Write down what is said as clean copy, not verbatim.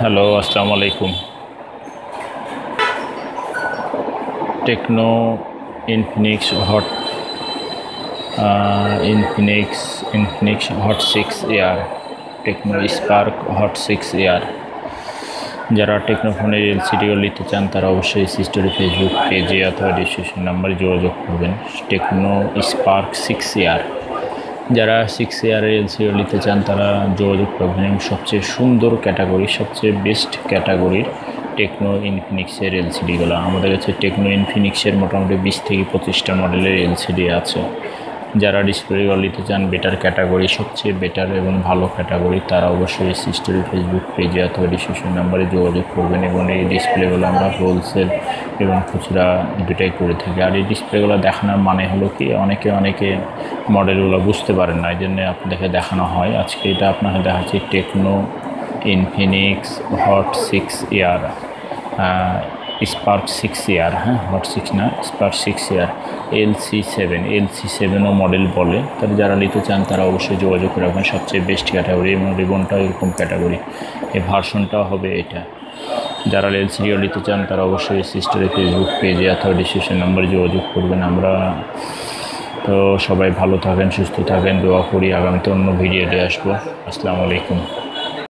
Hello अस्सलाम वालेकुम। Techno Infinix hot 6 AR Tecno Spark hot 6 AR যারা টেকনো ফোনের এলসিডিও নিতে চান তারা অবশ্যই সিস্টারি ফেসবুক পেজে অথবা ডিসক্রিপশন নাম্বারে যোগাযোগ করবেন। টেকনো স্পার্ক 6 এআর যারা 6 এআরের এলসিডিও নিতে চান তারা যোগাযোগ করবেন। এবং সবচেয়ে সুন্দর ক্যাটাগরি, সবচেয়ে বেস্ট ক্যাটাগরির টেকনো ইনফিনিক্সের এলসিডিগুলো আমাদের কাছে। টেকনো ইনফিনিক্সের মোটামুটি 20 থেকে 25টা মডেলের এলসিডি আছে। যারা ডিসপ্লেগুলো নিতে চান বেটার ক্যাটাগরি, সবচেয়ে বেটার এবং ভালো ক্যাটাগরি, তারা অবশ্যই সিস্টারি ফেসবুক পেজে অথবা ডিসক্রিপশন নাম্বারে যোগাযোগ করবেন। এবং এই ডিসপ্লেগুলো আমরা হোলসেল এবং খুচরা দুটাই করে থাকি। আর এই ডিসপ্লেগুলো দেখানোর মানে হলো কি, অনেকে মডেলগুলো বুঝতে পারেন না, এই জন্য আপনাদেরকে দেখানো হয়। আজকে এটা আপনাকে দেখাচ্ছি techno Infinix hot 6 AR spark 6 AR, হ্যাঁ হট 6 না, স্পার্ক 6 এআর LC7ও মডেল বলে। তারা যারা নিতে চান তারা অবশ্যই যোগাযোগ করে রাখবেন। সবচেয়ে বেস্ট ক্যাটাগরি এবং রিবনটাও এরকম ক্যাটাগরি, এই ভার্সনটাও হবে এটা। যারা এলসিডিও নিতে চান তারা অবশ্যই সিস্টারের ফেসবুক পেজে অথবা ডিসক্রিপশন নাম্বারে যোগাযোগ করবেন। আমরা তো সবাই ভালো থাকেন, সুস্থ থাকেন, দোয়া করি। আগামীতে অন্য ভিডিওতে আসবো। আসসালামু আলাইকুম।